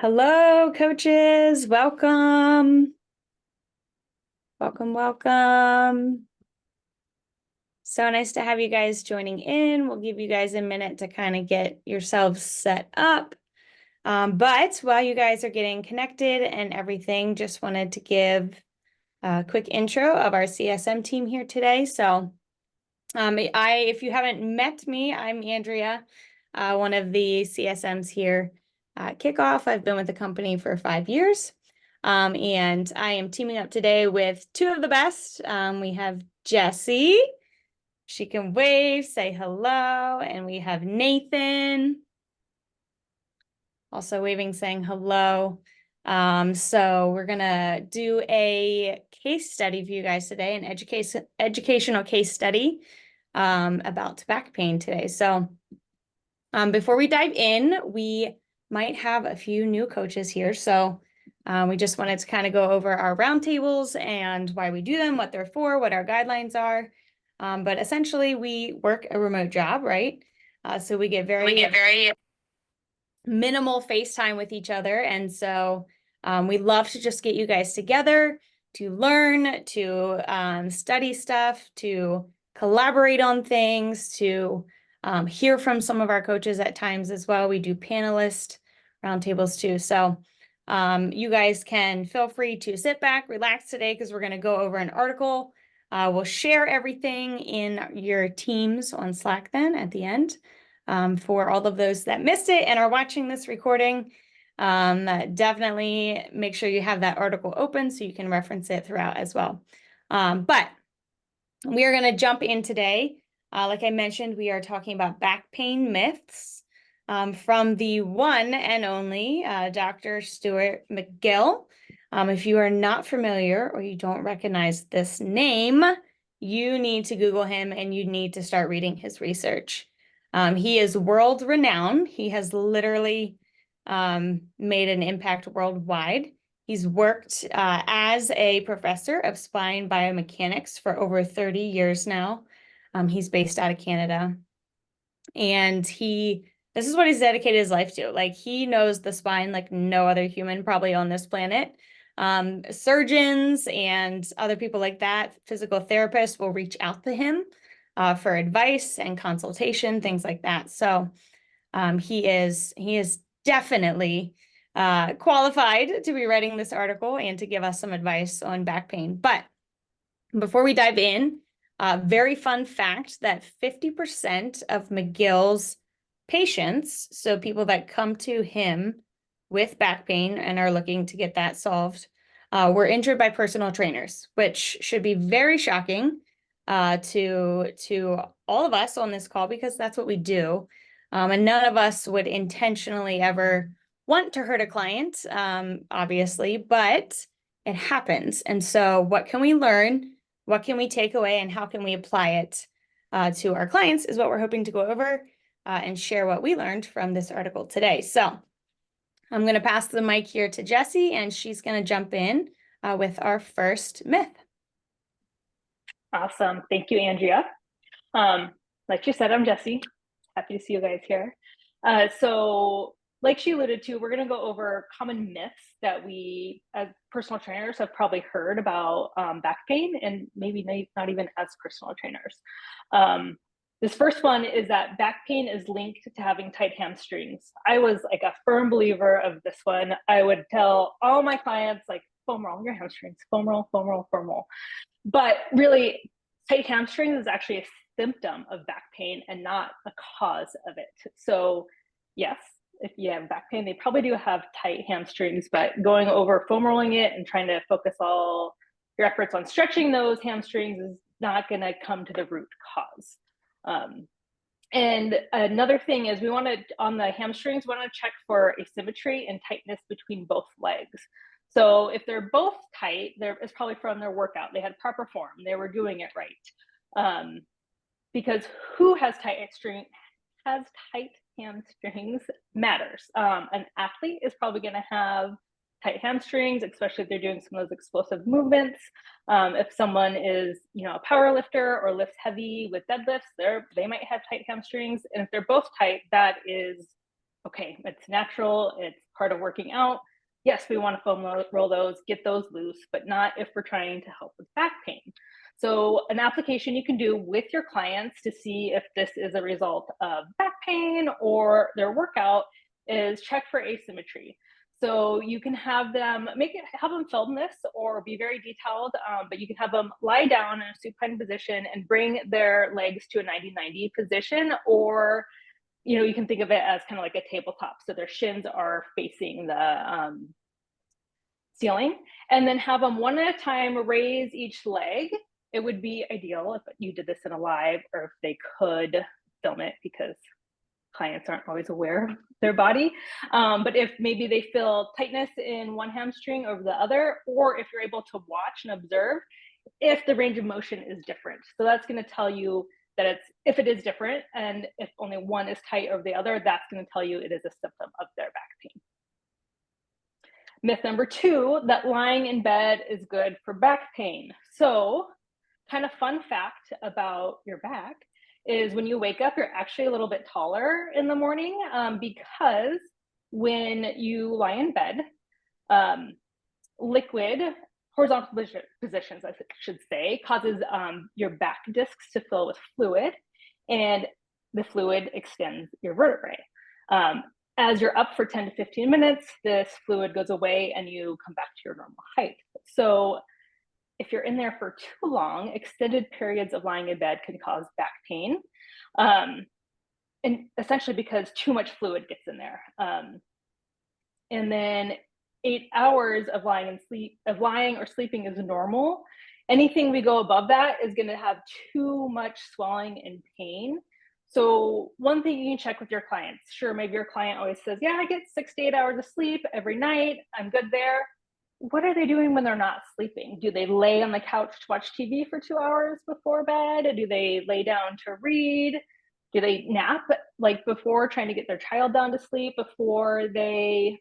Hello, coaches. Welcome. Welcome, welcome. So nice to have you guys joining in. We'll give you guys a minute to kind of get yourselves set up. But while you guys are getting connected and everything, just wanted to give a quick intro of our CSM team here today. So if you haven't met me, I'm Andrea, one of the CSMs here at Kickoff. I've been with the company for 5 years. And I am teaming up today with two of the best. We have Jessie. She can wave, say hello. And we have Nathan, also waving, saying hello. So we're going to do a case study for you guys today, an educational case study about back pain today. So before we dive in, we might have a few new coaches here. So we just wanted to kind of go over our roundtables and why we do them, what they're for, what our guidelines are. But essentially, we work a remote job, right? So we get very minimal FaceTime with each other. And so we love to just get you guys together to learn, to study stuff, to collaborate on things, to hear from some of our coaches at times as well. We do panelist roundtables too. So you guys can feel free to sit back, relax today, because we're going to go over an article. We'll share everything in your teams on Slack then at the end. For all of those that missed it and are watching this recording, definitely make sure you have that article open so you can reference it throughout as well. But we are going to jump in today. Like I mentioned, we are talking about back pain myths from the one and only Dr. Stuart McGill. If you are not familiar or you don't recognize this name, you need to Google him and you need to start reading his research. He is world renowned. He has literally made an impact worldwide. He's worked as a professor of spine biomechanics for over 30 years now. He's based out of Canada. And this is what he's dedicated his life to. Like, he knows the spine like no other human probably on this planet. Surgeons and other people like that, physical therapists, will reach out to him for advice and consultation, things like that. So he is definitely qualified to be writing this article and to give us some advice on back pain. But before we dive in, very fun fact that 50% of McGill's patients, so people that come to him with back pain and are looking to get that solved, were injured by personal trainers, which should be very shocking to all of us on this call, because that's what we do. And none of us would intentionally ever want to hurt a client, obviously, but it happens. And so what can we learn? What can we take away, and how can we apply it to our clients is what we're hoping to go over and share what we learned from this article today. So I'm going to pass the mic here to Jessie, and she's going to jump in with our first myth. Awesome. Thank you, Andrea. Like you said, I'm Jessie. Happy to see you guys here. So like she alluded to, we're going to go over common myths that we as personal trainers have probably heard about back pain, and maybe not even as personal trainers. This first one is that back pain is linked to having tight hamstrings. I was like a firm believer of this one. I would tell all my clients, like, foam roll your hamstrings, foam roll, foam roll, foam roll. But really, tight hamstrings is actually a symptom of back pain and not a cause of it. So yes, if you have back pain, they probably do have tight hamstrings, but going over foam rolling it and trying to focus all your efforts on stretching those hamstrings is not going to come to the root cause. And another thing is, we want to, on the hamstrings, we want to check for asymmetry and tightness between both legs. So if they're both tight, it's probably from their workout. They had proper form. They were doing it right. Because who has tight hamstrings matters. An athlete is probably going to have tight hamstrings, especially if they're doing some of those explosive movements. If someone is, a power lifter or lifts heavy with deadlifts, they might have tight hamstrings. And if they're both tight, that is okay, it's natural, it's part of working out. Yes, we want to foam roll those, get those loose, but not if we're trying to help with back pain. So an application you can do with your clients to see if this is a result of back pain or their workout is check for asymmetry. So you can have them have them film this or be very detailed, but you can have them lie down in a supine position and bring their legs to a 90-90 position, or you can think of it as kind of like a tabletop. So their shins are facing the ceiling, and then have them one at a time raise each leg. It would be ideal if you did this in a live, or if they could film it, because clients aren't always aware of their body. But if maybe they feel tightness in one hamstring over the other, or if you're able to watch and observe if the range of motion is different. So that's going to tell you that if it is different, and if only one is tight over the other, that's going to tell you it is a symptom of their back pain. Myth number 2, that lying in bed is good for back pain. So kind of fun fact about your back is when you wake up, you're actually a little bit taller in the morning, because when you lie in bed, liquid, horizontal positions, I should say, causes your back discs to fill with fluid, and the fluid extends your vertebrae. As you're up for 10 to 15 minutes, this fluid goes away and you come back to your normal height. So if you're in there for too long, extended periods of lying in bed can cause back pain, and essentially because too much fluid gets in there. And then 8 hours of lying or sleeping is normal. Anything we go above that is going to have too much swelling and pain. So one thing you can check with your clients, sure, maybe your client always says, yeah, I get 6 to 8 hours of sleep every night, I'm good there. What are they doing when they're not sleeping? Do they lay on the couch to watch TV for 2 hours before bed? Do they lay down to read? Do they nap like before, trying to get their child down to sleep before they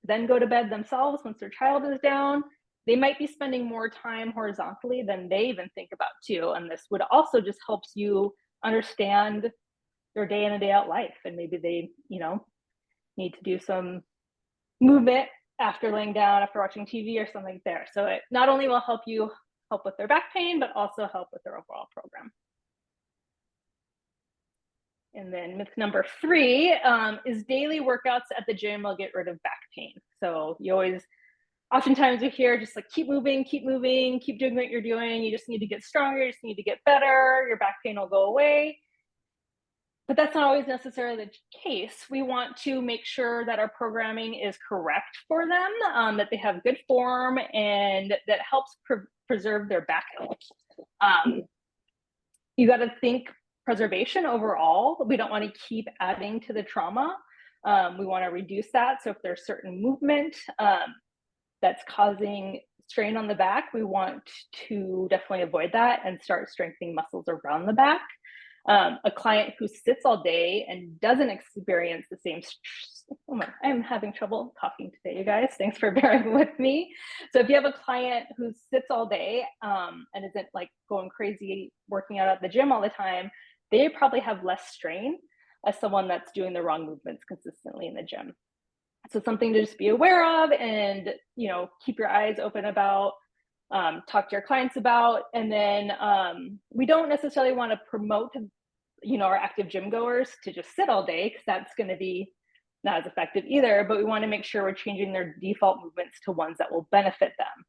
then go to bed themselves once their child is down? They might be spending more time horizontally than they even think about too. And this would also just helps you understand their day in and day out life. And maybe they, need to do some movement after laying down, after watching TV or something there. So it not only will help with their back pain, but also help with their overall program. And then myth number 3 is daily workouts at the gym will get rid of back pain. So oftentimes we hear just like, keep moving, keep doing what you're doing. You just need to get stronger, you just need to get better, your back pain will go away. But that's not always necessarily the case. We want to make sure that our programming is correct for them, that they have good form, and that helps preserve their back health. You got to think preservation overall. We don't want to keep adding to the trauma. We want to reduce that. So if there's certain movement that's causing strain on the back, we want to definitely avoid that and start strengthening muscles around the back. A client who sits all day and doesn't experience the same, I'm having trouble talking today, you guys. Thanks for bearing with me. So if you have a client who sits all day and isn't like going crazy working out at the gym all the time, they probably have less strain as someone that's doing the wrong movements consistently in the gym. So something to just be aware of and, keep your eyes open about, talk to your clients about. And then we don't necessarily want to promote, our active gym goers to just sit all day, because that's going to be not as effective either. But we want to make sure we're changing their default movements to ones that will benefit them.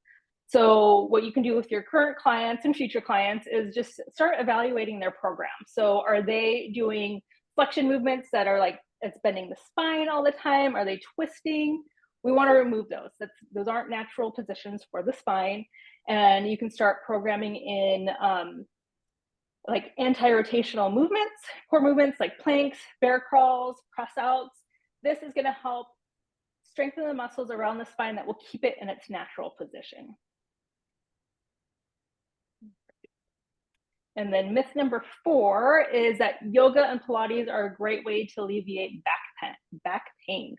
So what you can do with your current clients and future clients is just start evaluating their program. So are they doing flexion movements that are like it's bending the spine all the time? Are they twisting? We want to remove those. Those aren't natural positions for the spine. And you can start programming in like anti-rotational movements, core movements like planks, bear crawls, press outs. This is going to help strengthen the muscles around the spine that will keep it in its natural position. And then myth number 4 is that yoga and Pilates are a great way to alleviate back pain.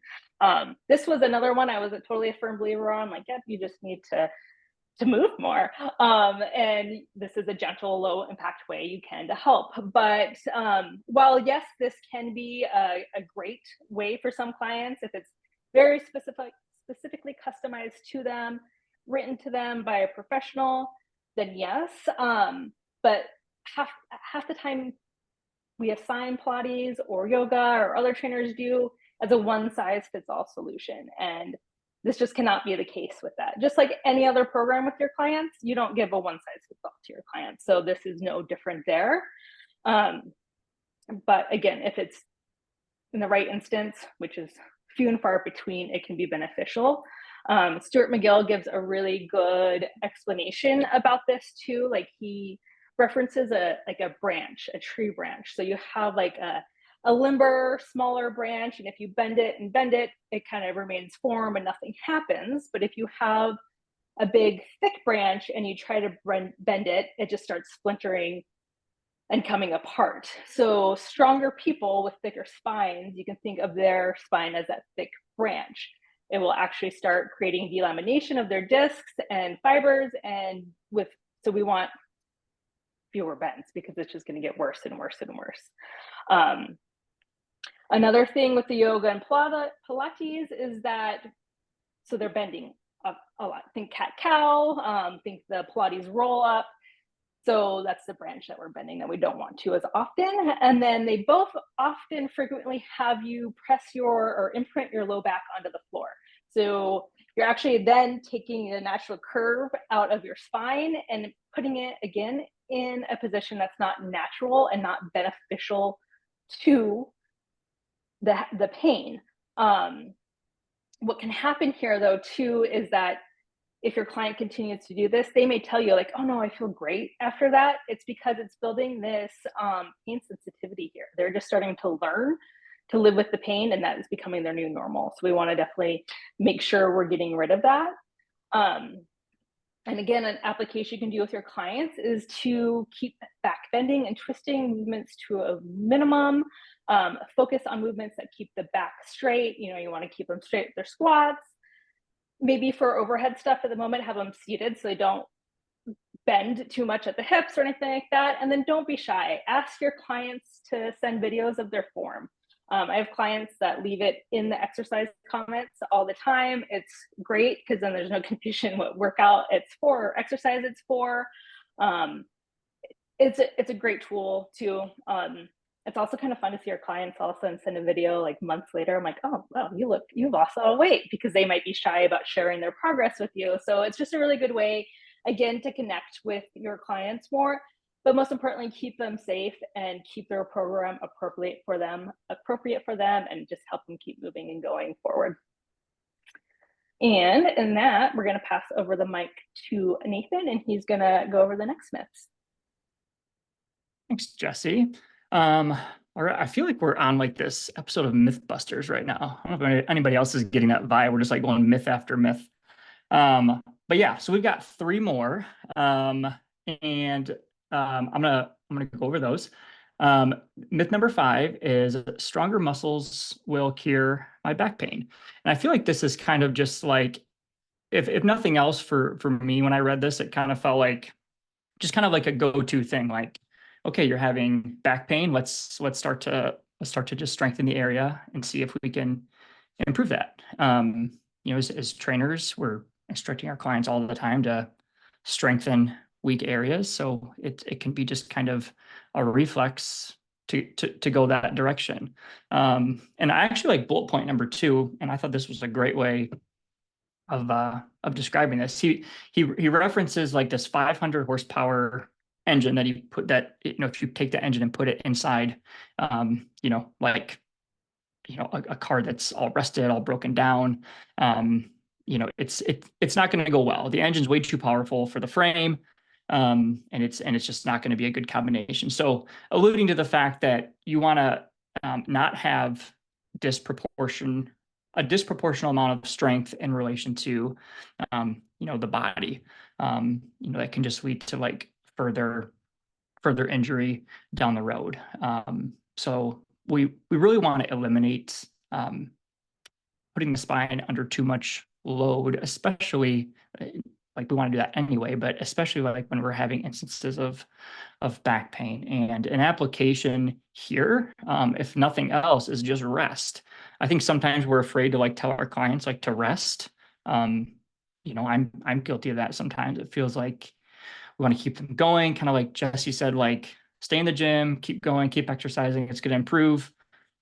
This was another one I was totally a firm believer on. Like, yep, you just need to to move more. And this is a gentle, low impact way you can to help. But while yes, this can be a great way for some clients, if it's very specifically customized to them, written to them by a professional, then yes. But half the time we assign Pilates or yoga or other trainers do as a one size fits all solution. And this just cannot be the case with that. Just like any other program with your clients, you don't give a one size fits all to your clients. So this is no different there. But again, if it's in the right instance, which is few and far between, it can be beneficial. Stuart McGill gives a really good explanation about this too. Like he references a branch, a tree branch. So you have like a limber, smaller branch, and if you bend it, it kind of remains form and nothing happens. But if you have a big, thick branch and you try to bend it, it just starts splintering and coming apart. So stronger people with thicker spines, you can think of their spine as that thick branch. It will actually start creating delamination of their discs and fibers, so we want fewer bends because it's just going to get worse and worse and worse. Another thing with the yoga and Pilates is that, so they're bending up a lot. Think cat-cow, think the Pilates roll-up. So that's the branch that we're bending that we don't want to as often. And then they both frequently have you press or imprint your low back onto the floor. So you're actually then taking a natural curve out of your spine and putting it again in a position that's not natural and not beneficial to the pain. What can happen here though too is that if your client continues to do this, they may tell you like, oh no, I feel great after that. It's because it's building this pain sensitivity here. They're just starting to learn to live with the pain, and that is becoming their new normal. So we want to definitely make sure we're getting rid of that. And again, an application you can do with your clients is to keep back bending and twisting movements to a minimum. Focus on movements that keep the back straight. You want to keep them straight with their squats. Maybe for overhead stuff at the moment, have them seated so they don't bend too much at the hips or anything like that. And then don't be shy. Ask your clients to send videos of their form. I have clients that leave it in the exercise comments all the time. It's great because then there's no confusion what workout it's for or exercise it's for. It's a great tool too. It's also kind of fun to see your clients all of a sudden send a video like months later. I'm like, oh, wow, you've lost a lot of weight, because they might be shy about sharing their progress with you. So it's just a really good way, again, to connect with your clients more, but most importantly, keep them safe and keep their program appropriate for them, and just help them keep moving and going forward. And in that, we're going to pass over the mic to Nathan, and he's going to go over the next myths. Thanks, Jesse. All right, I feel like we're on like this episode of Mythbusters right now. I don't know if anybody else is getting that vibe. We're just like going myth after myth. But yeah, so we've got 3 more, and I'm gonna go over those. Myth number 5 is stronger muscles will cure my back pain, and I feel like this is kind of just like, if nothing else, for me when I read this, it kind of felt like just kind of like a go-to thing, like, okay, you're having back pain. Let's start to just strengthen the area and see if we can improve that. As trainers, we're instructing our clients all the time to strengthen weak areas. So it can be just kind of a reflex to go that direction. And I actually like bullet point number 2, and I thought this was a great way of describing this. He references like this 500 horsepower engine that he put that, if you take the engine and put it inside, a car that's all rusted, all broken down, it's not going to go well. The engine's way too powerful for the frame, and it's just not going to be a good combination. So alluding to the fact that you want to not have a disproportional amount of strength in relation to, the body, that can just lead to like further injury down the road. So we really want to eliminate putting the spine under too much load, especially like we want to do that anyway, but especially like when we're having instances of back pain. And an application here, if nothing else, is just rest. I think sometimes we're afraid to like tell our clients like to rest. You know, I'm guilty of that sometimes. It feels like we want to keep them going, kind of like Jesse said, like stay in the gym, keep going, keep exercising, it's going to improve.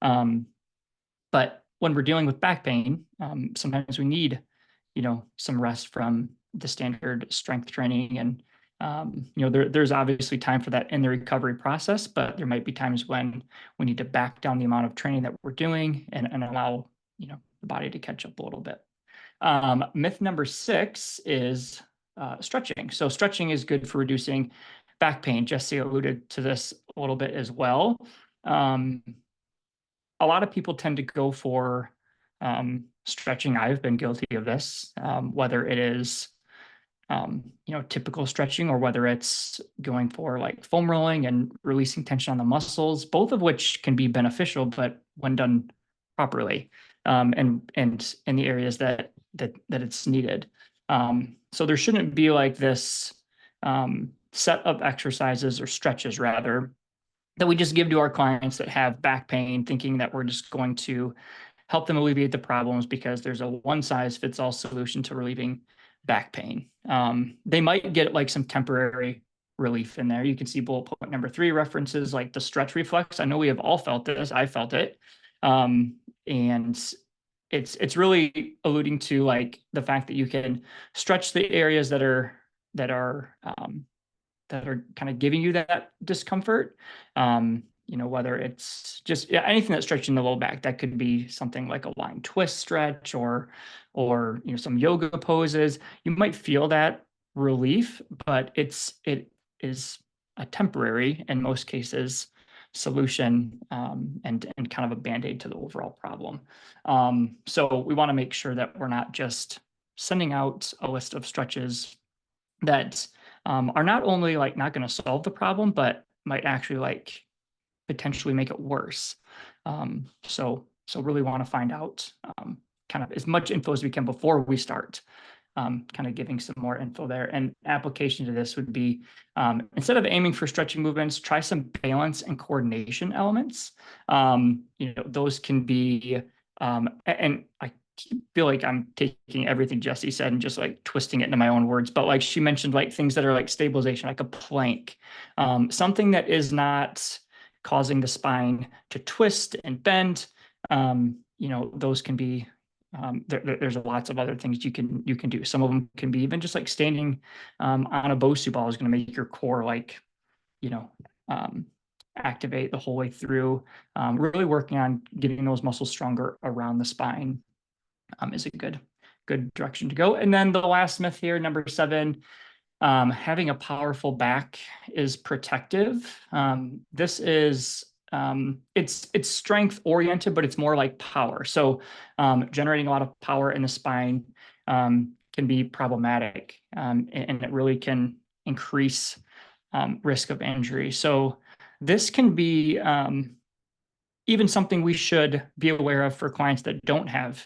But when we're dealing with back pain, sometimes we need, you know, some rest from the standard strength training. And, you know, there's obviously time for that in the recovery process, but there might be times when we need to back down the amount of training that we're doing and allow, you know, the body to catch up a little bit. Myth number 6 is stretching. So stretching is good for reducing back pain. Jesse alluded to this a little bit as well. A lot of people tend to go for stretching. I've been guilty of this, whether it is, you know, typical stretching or whether it's going for like foam rolling and releasing tension on the muscles, both of which can be beneficial, but when done properly, and in the areas that it's needed. So there shouldn't be like this set of exercises or stretches rather that we just give to our clients that have back pain, thinking that we're just going to help them alleviate the problems because there's a one-size-fits-all solution to relieving back pain. They might get like some temporary relief in there. You can see bullet point number 3 references like the stretch reflex. I know we have all felt this. I felt it. And it's really alluding to like the fact that you can stretch the areas that are kind of giving you that discomfort. You know, whether it's just anything that's stretching the low back, that could be something like a lying twist stretch or you know, some yoga poses. You might feel that relief, but it is a temporary, in most cases, solution, and kind of a band-aid to the overall problem. So we want to make sure that we're not just sending out a list of stretches that are not only like not going to solve the problem, but might actually like potentially make it worse. So really want to find out kind of as much info as we can before we start, kind of giving some more info there. And application to this would be, instead of aiming for stretching movements, try some balance and coordination elements. You know, those can be, and I feel like I'm taking everything Jesse said and just like twisting it into my own words, but like she mentioned, like things that are like stabilization, like a plank, something that is not causing the spine to twist and bend. You know, those can be, there's lots of other things you can do. Some of them can be even just like standing on a Bosu ball is going to make your core like, you know, activate the whole way through. Really working on getting those muscles stronger around the spine is a good direction to go. And then the last myth here, number 7, having a powerful back is protective. This is, it's strength oriented, but it's more like power. So generating a lot of power in the spine can be problematic, and it really can increase risk of injury. So this can be even something we should be aware of for clients that don't have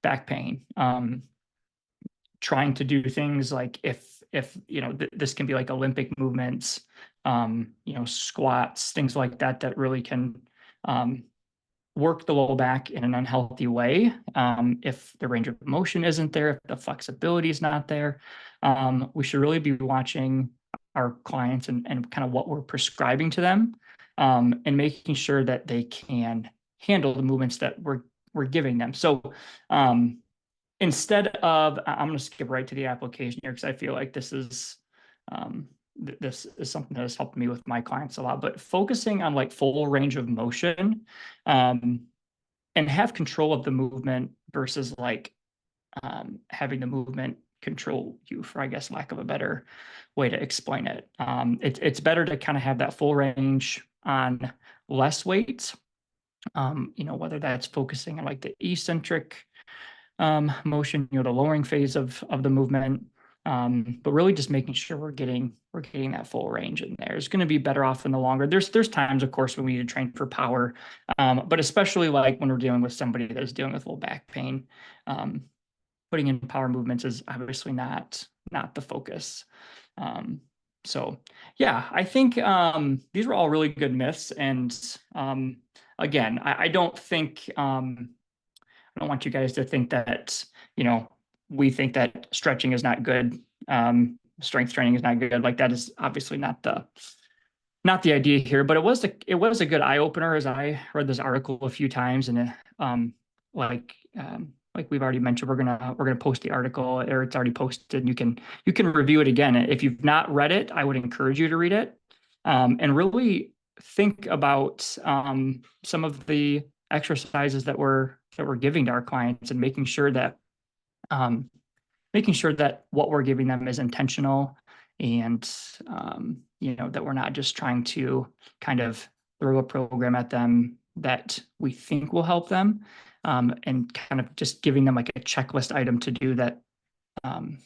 back pain. Trying to do things like if you know, this can be like Olympic movements, you know, squats, things like that, that really can work the low back in an unhealthy way. If the range of motion isn't there, if the flexibility is not there, we should really be watching our clients and kind of what we're prescribing to them, and making sure that they can handle the movements that we're giving them. So instead of, I'm going to skip right to the application here because I feel like this is something that has helped me with my clients a lot, but focusing on like full range of motion, and have control of the movement versus like having the movement control you, for, I guess, lack of a better way to explain it. It's better to kind of have that full range on less weight, you know, whether that's focusing on like the eccentric motion, you know, the lowering phase of the movement, but really just making sure we're getting that full range in there. It's going to be better off in the longer. There's times, of course, when we need to train for power, but especially like when we're dealing with somebody that is dealing with low back pain, putting in power movements is obviously not the focus. So yeah, I think these were all really good myths. And again, I don't think I don't want you guys to think that, we think that stretching is not good. Strength training is not good. Like that is obviously not the idea here, but it was a good eye opener as I read this article a few times. And like we've already mentioned, we're gonna post the article, or it's already posted, and you can review it again. If you've not read it, I would encourage you to read it, and really think about some of the exercises that we're giving to our clients, and making sure that what we're giving them is intentional, and that we're not just trying to kind of throw a program at them that we think will help them, and kind of just giving them like a checklist item to do that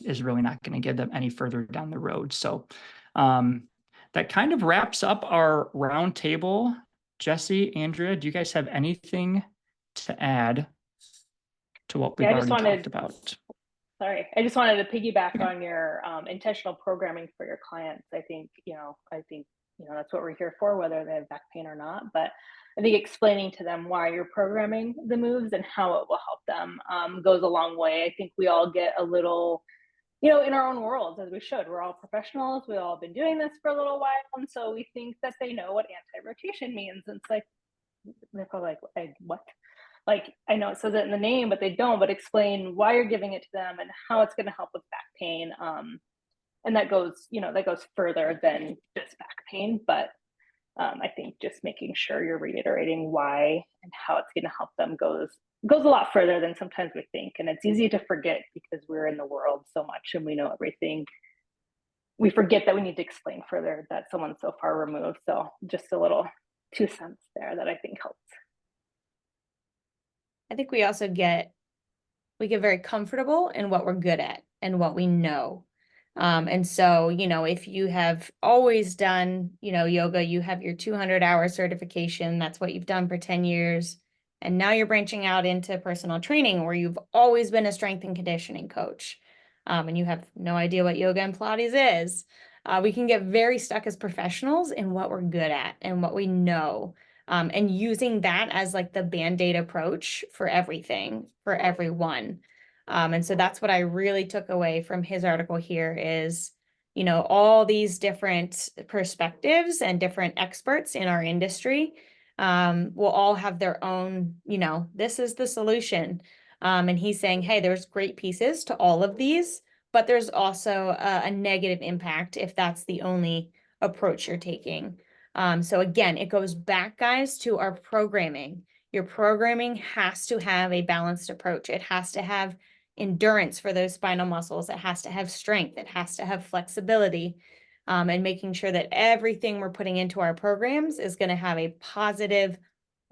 is really not going to get them any further down the road. So that kind of wraps up our roundtable. Jesse, Andrea, do you guys have anything to add to what we've already talked about? Sorry, I just wanted to piggyback on your intentional programming for your clients. I think that's what we're here for, whether they have back pain or not. But I think explaining to them why you're programming the moves and how it will help them goes a long way. I think we all get a little, in our own worlds, as we should. We're all professionals. We've all been doing this for a little while. And so we think that they know what anti-rotation means. And it's like, they're probably like, what? Like, I know it says it in the name, but they don't, but explain why you're giving it to them and how it's going to help with back pain. And that goes further than just back pain. But I think just making sure you're reiterating why and how it's going to help them goes a lot further than sometimes we think. And it's easy to forget because we're in the world so much and we know everything. We forget that we need to explain further that someone's so far removed. So just a little 2 cents there that I think helps. I think we also get very comfortable in what we're good at and what we know. And so, if you have always done, yoga, you have your 200-hour certification, that's what you've done for 10 years. And now you're branching out into personal training where you've always been a strength and conditioning coach. And you have no idea what yoga and Pilates is. We can get very stuck as professionals in what we're good at and what we know. And using that as like the Band-Aid approach for everything, for everyone. And so that's what I really took away from his article here is, all these different perspectives and different experts in our industry will all have their own, this is the solution. And he's saying, hey, there's great pieces to all of these, but there's also a negative impact if that's the only approach you're taking. So again, it goes back, guys, to our programming. Your programming has to have a balanced approach. It has to have endurance for those spinal muscles. It has to have strength. It has to have flexibility, and making sure that everything we're putting into our programs is going to have a positive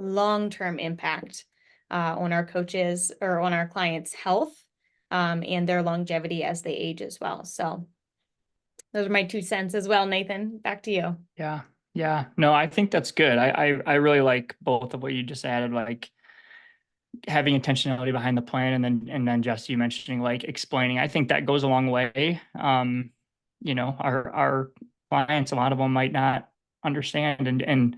long-term impact on our coaches or on our clients' health and their longevity as they age as well. So those are my 2 cents as well. Nathan, back to you. Yeah. No, I think that's good. I really like both of what you just added, like having intentionality behind the plan, and then Jesse, you mentioning like explaining. I think that goes a long way. Our clients, a lot of them might not understand, and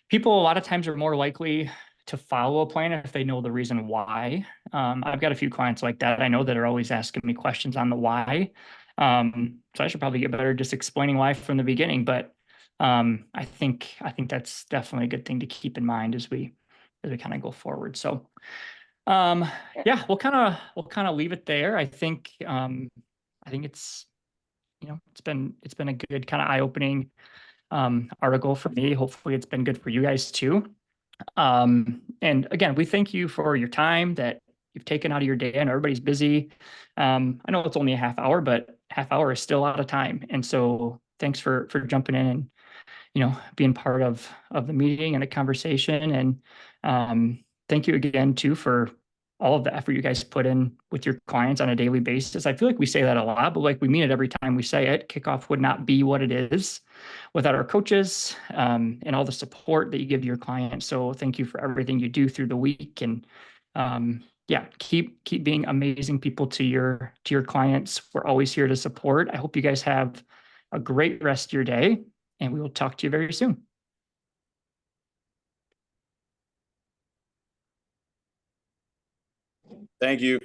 people a lot of times are more likely to follow a plan if they know the reason why. I've got a few clients like that I know that are always asking me questions on the why. So I should probably get better just explaining why from the beginning, but I think that's definitely a good thing to keep in mind as we kind of go forward. So yeah, we'll kind of leave it there. I think it's it's been a good kind of eye-opening article for me. Hopefully it's been good for you guys too. And again, we thank you for your time that you've taken out of your day, and everybody's busy. I know it's only a half hour, but half hour is still a lot of time. And so thanks for jumping in and, being part of the meeting and the conversation. And thank you again too for all of the effort you guys put in with your clients on a daily basis. I feel like we say that a lot, but like we mean it every time we say it. Kickoff would not be what it is without our coaches and all the support that you give to your clients. So thank you for everything you do through the week. And yeah, keep being amazing people to your clients. We're always here to support. I hope you guys have a great rest of your day, and we will talk to you very soon. Thank you.